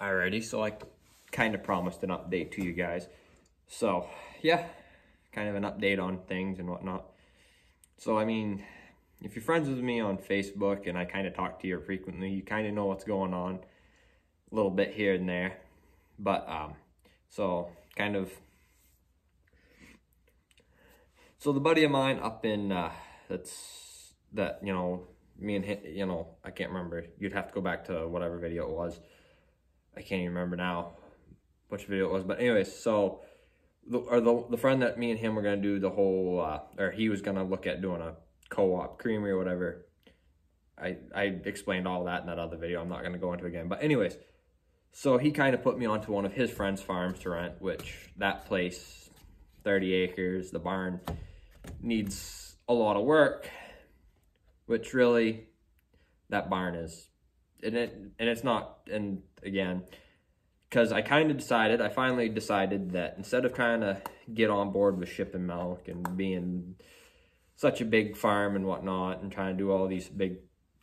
Alrighty, so I kind of promised an update to you guys. So, yeah, kind of an update on things and whatnot. So, I mean, if you're friends with me on Facebook and I kind of talk to you frequently, you kind of know what's going on a little bit here and there. But, so the buddy of mine up in, me and him, I can't remember. You'd have to go back to whatever video it was. I can't even remember now which video it was, but anyways, so the friend that me and him were gonna do the whole, or he was gonna look at doing a co-op creamery or whatever. I explained all that in that other video. I'm not gonna go into it again, but anyways, so he kind of put me onto one of his friends' farms to rent, which that place, 30 acres, the barn needs a lot of work, which really that barn is. And it's not, and again, because I finally decided that instead of trying to get on board with shipping milk and being such a big farm and whatnot and trying to do all these big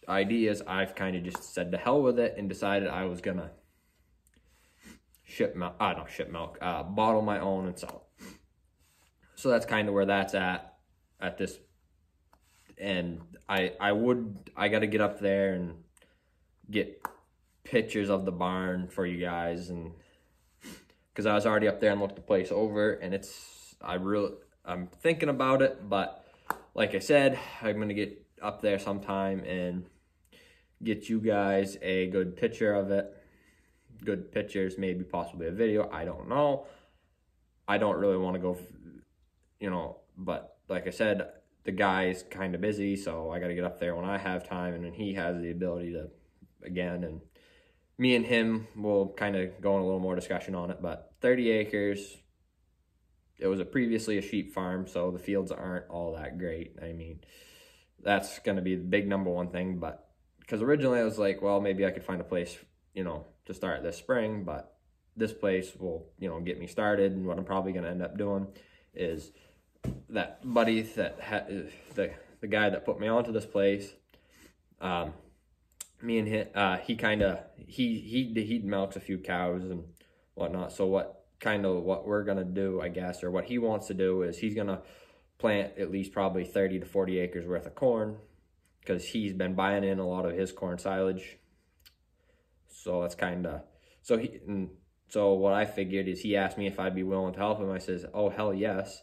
ideas, I've kind of just said to hell with it and decided I was gonna bottle my own and sell it. So that's kind of where that's at this, and I got to get up there and get pictures of the barn for you guys, and because I was already up there and looked the place over, and I'm thinking about it, but like I said, I'm gonna get up there sometime and get you guys a good picture of it, good pictures, maybe possibly a video. I don't know. I don't really want to go, but like I said, the guy's kind of busy, so I got to get up there when I have time, and then he has the ability to again, and me and him will kind of go in a little more discussion on it. But 30 acres, it was previously a sheep farm, so the fields aren't all that great. I mean, that's going to be the big number one thing, but because originally I was like, well, maybe I could find a place, to start this spring, but this place will, get me started. And what I'm probably going to end up doing is that buddy the guy that put me onto this place, me and him, he milks a few cows and whatnot. So what we're gonna do, I guess, or what he wants to do is he's gonna plant at least probably 30 to 40 acres worth of corn, because he's been buying in a lot of his corn silage. So that's so what I figured is he asked me if I'd be willing to help him. I says, oh, hell yes.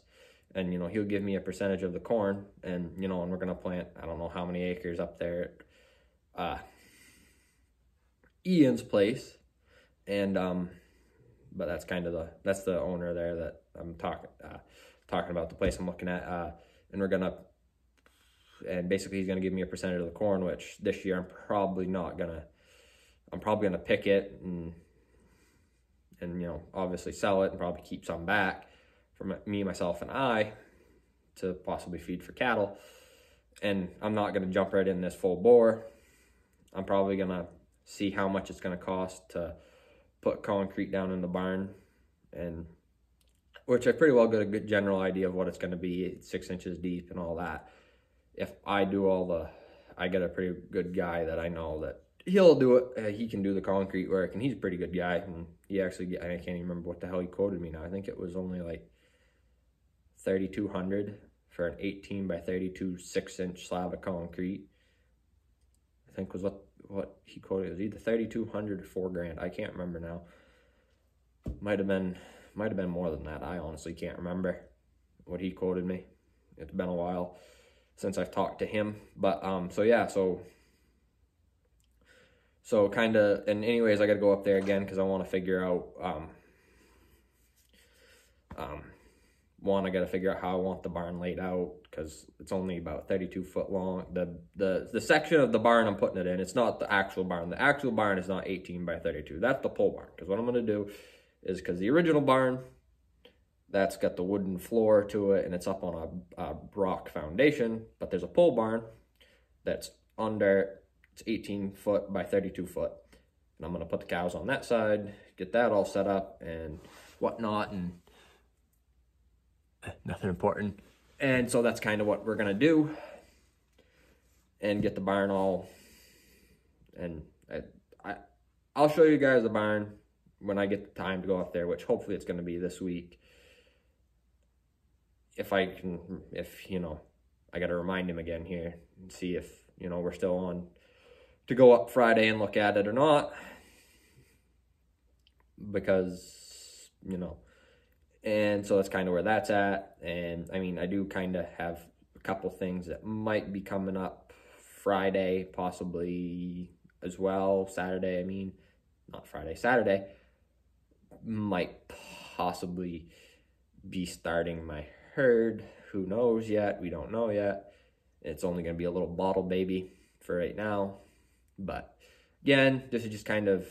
And, he'll give me a percentage of the corn, and, and we're going to plant, I don't know how many acres up there at Ian's place. And, but that's kind of that's the owner there that I'm talking about, the place I'm looking at. And and basically he's going to give me a percentage of the corn, which this year I'm probably going to pick it and, obviously sell it and probably keep some back for me, myself, and I to possibly feed for cattle. And I'm not going to jump right in this full bore. I'm probably going to see how much it's going to cost to put concrete down in the barn, and which I pretty well got a good general idea of what it's going to be. It's 6 inches deep and all that. If I do I get a pretty good guy that I know that he'll do it. He can do the concrete work, and he's a pretty good guy. And he actually, I can't even remember what the hell he quoted me now. I think it was only like $3,200 for an 18 by 32 6-inch slab of concrete. I think was what he quoted. It was either $3,200 or $4,000. I can't remember now. Might have been more than that. I honestly can't remember what he quoted me. It's been a while since I've talked to him. But so yeah, so kind of, and anyways, I got to go up there again because I want to figure out, I got to figure out how I want the barn laid out, because it's only about 32 foot long. The section of the barn I'm putting it in, it's not the actual barn. The actual barn is not 18 by 32. That's the pole barn. Because what I'm going to do is, because the original barn, that's got the wooden floor to it, and it's up on a rock foundation. But there's a pole barn that's under, it's 18 foot by 32 foot. And I'm going to put the cows on that side, get that all set up and whatnot, and nothing important. And so that's kind of what we're going to do, and get the barn all, and I'll show you guys the barn when I get the time to go up there, which hopefully it's going to be this week, if I got to remind him again here and see if, we're still on to go up Friday and look at it or not. Because, and so that's kind of where that's at. And I mean, I do kind of have a couple things that might be coming up Friday, possibly as well. Saturday, not Friday, Saturday might possibly be starting my herd. Who knows yet? We don't know yet. It's only going to be a little bottle baby for right now. But again, this is just kind of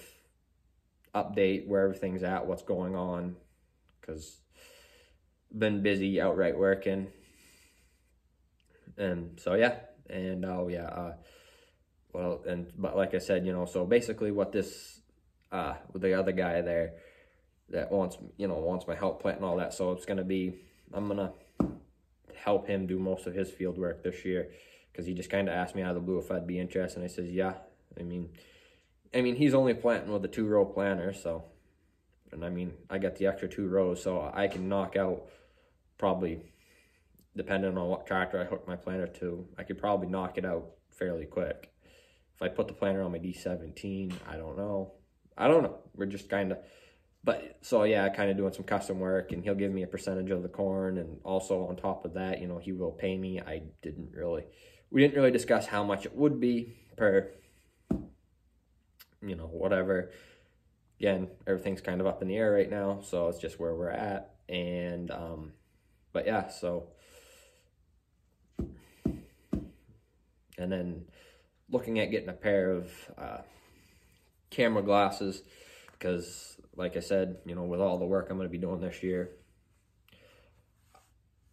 update where everything's at, what's going on, because I've been busy outright working. And so, yeah. And, but like I said, so basically what this, with the other guy there that wants my help planting all that. So it's going to be, I'm going to help him do most of his field work this year, because he just kind of asked me out of the blue if I'd be interested. And I says, yeah. I mean, he's only planting with a 2-row planter, so, and I got the extra 2 rows, so I can knock out probably, depending on what tractor I hook my planter to, I could probably knock it out fairly quick. If I put the planter on my D17, I don't know. We're just kind of, but, so yeah, kind of doing some custom work, and he'll give me a percentage of the corn, and also on top of that, he will pay me. We didn't really discuss how much it would be per, whatever. Again, everything's kind of up in the air right now, so it's just where we're at. And, but yeah, so, and then looking at getting a pair of camera glasses, because like I said, with all the work I'm going to be doing this year,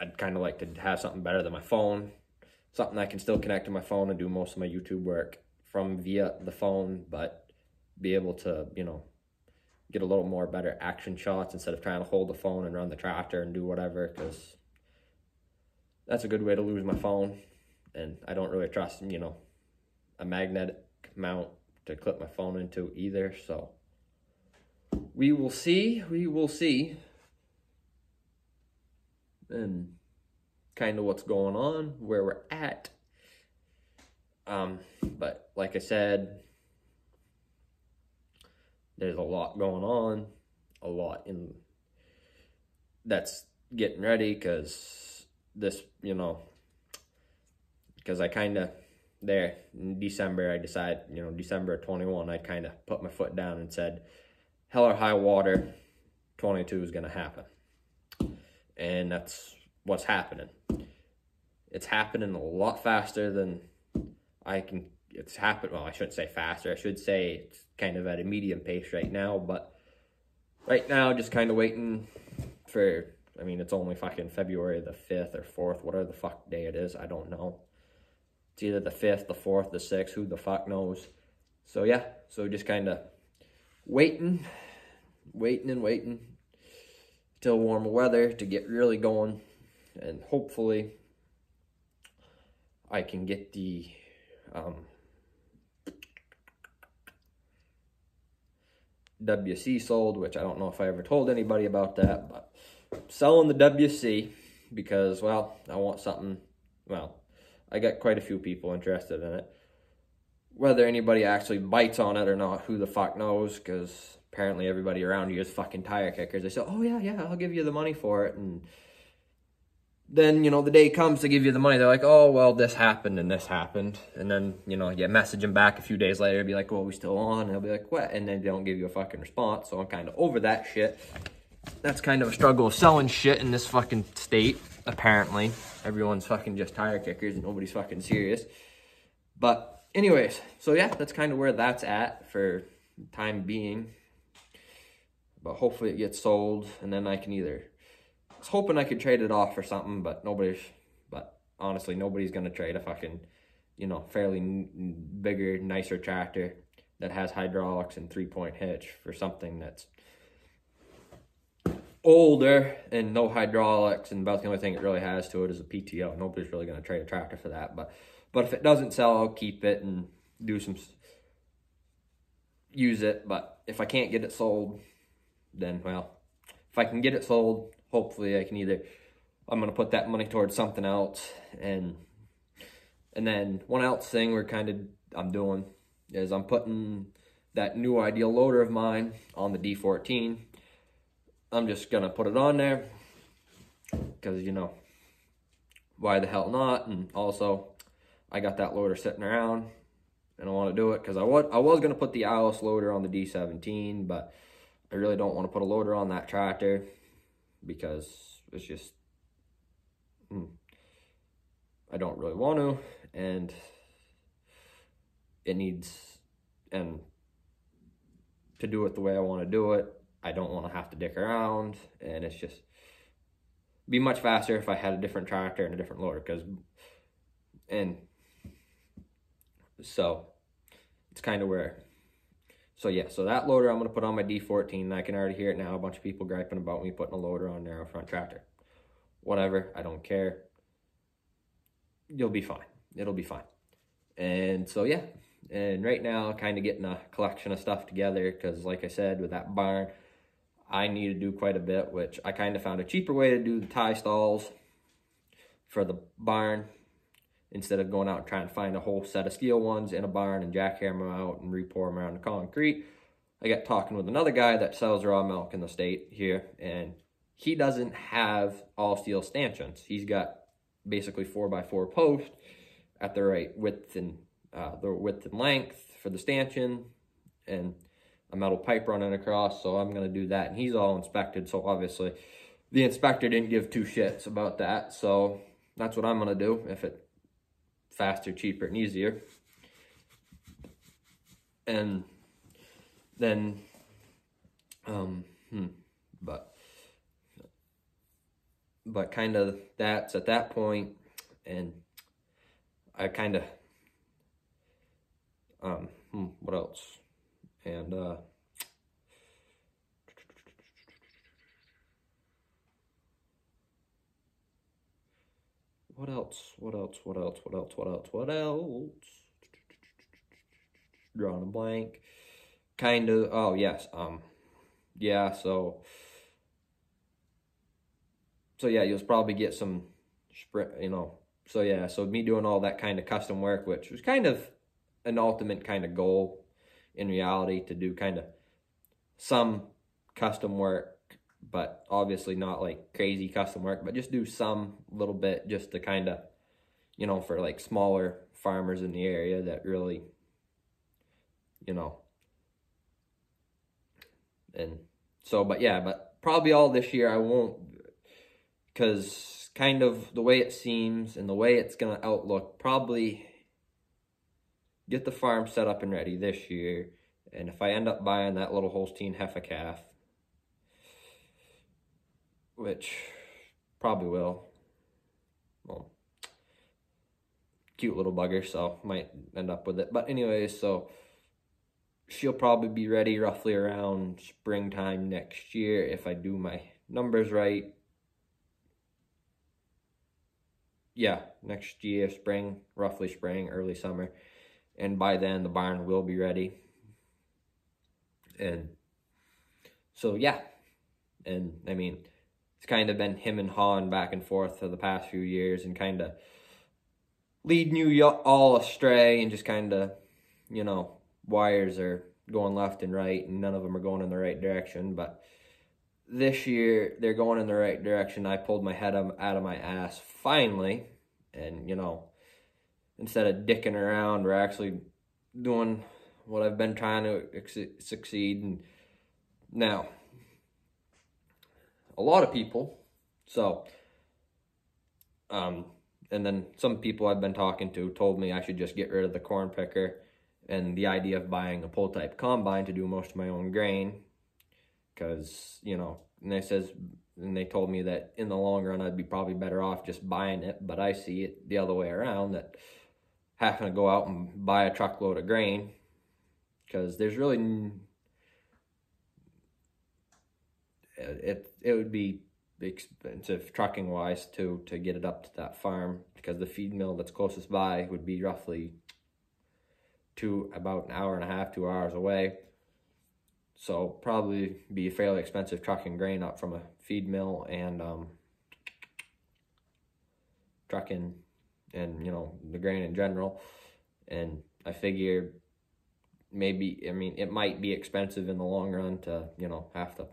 I'd kind of like to have something better than my phone, something I can still connect to my phone and do most of my YouTube work from via the phone, but be able to, get a little more better action shots instead of trying to hold the phone and run the tractor and do whatever, because that's a good way to lose my phone. And I don't really trust, a magnetic mount to clip my phone into either. So we will see. And kind of what's going on, where we're at. But like I said, there's a lot going on, that's getting ready, because this, because I kind of, there in December, I decided, December of 21, I kind of put my foot down and said, hell or high water, 22 is going to happen. And that's what's happening. It's happening a lot faster than it's happened. Well, I shouldn't say faster. I should say it's kind of at a medium pace right now. But right now, just kind of waiting for, it's only fucking February the 5th or 4th, whatever the fuck day it is. I don't know. It's either the 5th, the 4th, the 6th, who the fuck knows. So yeah, so just kind of waiting till warmer weather to get really going. And hopefully I can get the WC sold, which I don't know if I ever told anybody about that, but I'm selling the WC because, well, I want something. Well, I got quite a few people interested in it. Whether anybody actually bites on it or not, who the fuck knows, because apparently everybody around here is fucking tire kickers. They say, oh yeah, I'll give you the money for it. And then, the day comes to give you the money. They're like, oh, well, this happened and this happened. And then, you message them back a few days later, be like, well, we still on? And they'll be like, what? And then they don't give you a fucking response. So I'm kind of over that shit. That's kind of a struggle of selling shit in this fucking state, apparently. Everyone's fucking just tire kickers and nobody's fucking serious. But anyways, so yeah, that's kind of where that's at for the time being. But hopefully it gets sold, and then I can either... I was hoping I could trade it off for something, but honestly, nobody's going to trade a fucking, fairly bigger, nicer tractor that has hydraulics and 3-point hitch for something that's older and no hydraulics, and about the only thing it really has to it is a PTO. Nobody's really going to trade a tractor for that, but if it doesn't sell, I'll keep it and use it. But if I can't get it sold, then, well, if I can get it sold, hopefully I'm going to put that money towards something else. And then one else thing I'm doing is I'm putting that new Ideal loader of mine on the D14. I'm just going to put it on there because, why the hell not? And also, I got that loader sitting around and I want to do it because I was going to put the Alice loader on the D17, but I really don't want to put a loader on that tractor because it's just, I don't really want to, and it needs, and to do it the way I want to do it, I don't want to have to dick around, and it's just be much faster if I had a different tractor and a different loader, so it's kind of where, so yeah, so that loader I'm going to put on my D14, and I can already hear it now, a bunch of people griping about me putting a loader on their front tractor. Whatever, I don't care. You'll be fine. It'll be fine. And so, yeah, and right now kind of getting a collection of stuff together because, like I said, with that barn, I need to do quite a bit, which I kind of found a cheaper way to do the tie stalls for the barn instead of going out and trying to find a whole set of steel ones in a barn and jackhammer them out and re-pour them around the concrete. I got talking with another guy that sells raw milk in the state here, and he doesn't have all steel stanchions. He's got basically 4x4 posts at the right width and length for the stanchion, and a metal pipe running across. So I'm going to do that, and he's all inspected, so obviously the inspector didn't give two shits about that. So that's what I'm going to do if it's faster, cheaper, and easier. And then but kind of that's at that point, and I kind of what else? And what else? Drawing a blank. Kind of, oh yes, yeah, so yeah, you'll probably get some so yeah, so me doing all that kind of custom work, which was kind of an ultimate kind of goal in reality, to do kind of some custom work, but obviously not like crazy custom work, but just do some little bit just to kind of, for like smaller farmers in the area that really, and so, but yeah, but probably all this year I won't, because kind of the way it seems and the way it's going to outlook, probably get the farm set up and ready this year. And if I end up buying that little Holstein heifer calf, which probably will, well, cute little bugger, so might end up with it. But anyways, so she'll probably be ready roughly around springtime next year if I do my numbers right. Yeah, next year, roughly spring, early summer. And by then, the barn will be ready. And so, yeah. And, I mean, it's kind of been him and hawing back and forth for the past few years and kind of leading you all astray, and just kind of, wires are going left and right and none of them are going in the right direction. But this year, they're going in the right direction. I pulled my head out of my ass finally, and, instead of dicking around, we're actually doing what I've been trying to succeed. And now, a lot of people, and then some people I've been talking to told me I should just get rid of the corn picker and the idea of buying a pull-type combine to do most of my own grain, because, and they told me that in the long run I'd be probably better off just buying it, but I see it the other way around, that having to go out and buy a truckload of grain, because there's really, it would be expensive trucking wise to get it up to that farm, because the feed mill that's closest by would be roughly about an hour and a half, 2 hours away. So probably be fairly expensive trucking grain up from a feed mill and trucking and, you know, the grain in general. And I figure maybe, I mean, it might be expensive in the long run to, you know, have to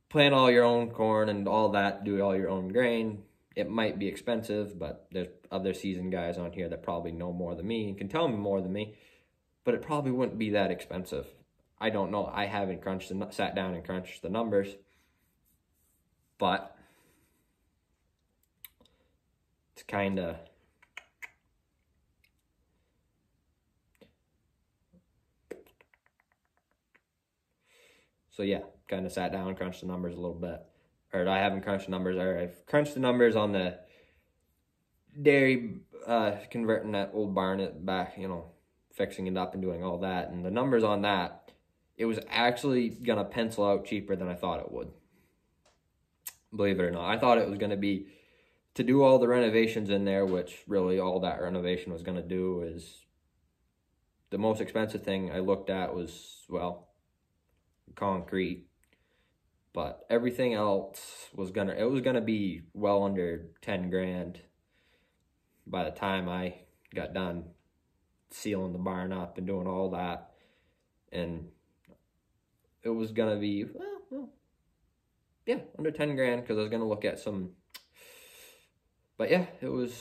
plant all your own corn and all that, do all your own grain. It might be expensive, but there's other seasoned guys on here that probably know more than me and can tell me more than me, but it probably wouldn't be that expensive. I don't know. I haven't sat down and crunched the numbers, but it's kind of, so yeah, kind of sat down and crunched the numbers a little bit. Or I haven't crunched the numbers, or I've crunched the numbers on the dairy, converting that old barn back, you know, fixing it up and doing all that. And the numbers on that, it was actually going to pencil out cheaper than I thought it would. Believe it or not. I thought it was going to be to do all the renovations in there, which really all that renovation was going to do is the most expensive thing I looked at was, well, concrete. But everything else was it was gonna be well under 10 grand by the time I got done sealing the barn up and doing all that. And it was gonna be, well yeah, under 10 grand, because I was gonna look at some, but yeah, it was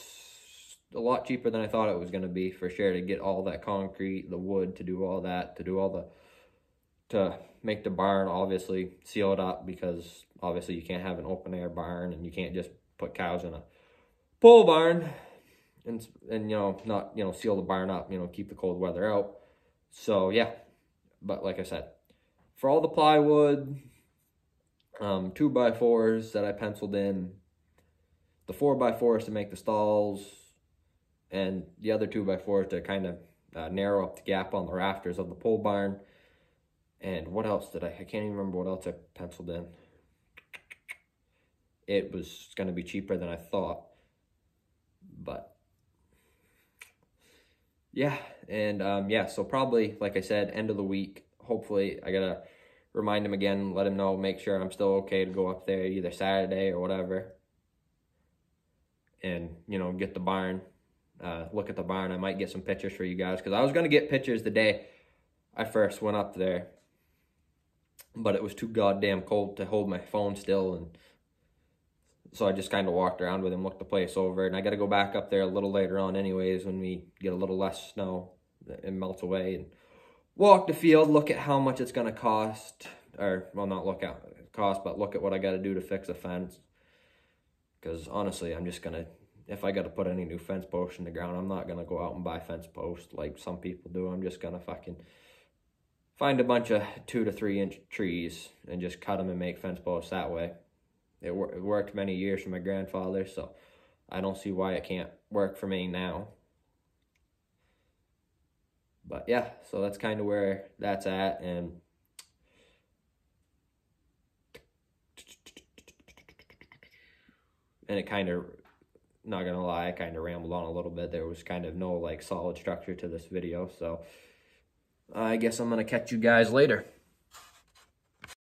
a lot cheaper than I thought it was gonna be, for sure, to get all that concrete, the wood, to do all that, to make the barn, obviously seal it up, because obviously you can't have an open air barn, and you can't just put cows in a pole barn and you know, not, you know, seal the barn up, you know, keep the cold weather out. So yeah, but like I said, for all the plywood, 2x4s that I penciled in, the 4x4s to make the stalls, and the other 2x4s to kind of narrow up the gap on the rafters of the pole barn. And what else did I can't even remember what else I penciled in. It was going to be cheaper than I thought. But yeah, and yeah, so probably, like I said, end of the week. Hopefully, I got to remind him again, let him know, make sure I'm still okay to go up there either Saturday or whatever. And, you know, get the barn, look at the barn. I might get some pictures for you guys, because I was going to get pictures the day I first went up there, but it was too goddamn cold to hold my phone still, and so I just kind of walked around with him, looked the place over, and I got to go back up there a little later on anyways, when we get a little less snow and melts away, and walk the field, look at how much it's going to cost, or, well, not look at cost, but look at what I got to do to fix the fence, because honestly, I'm just going to, if I got to put any new fence posts in the ground, I'm not going to go out and buy fence posts like some people do. I'm just going to fucking find a bunch of 2 to 3 inch trees and just cut them and make fence posts that way. It worked many years for my grandfather, so I don't see why it can't work for me now. But yeah, so that's kind of where that's at. And it kind of, not gonna lie, I kind of rambled on a little bit. There was kind of no like solid structure to this video, so I guess I'm gonna catch you guys later.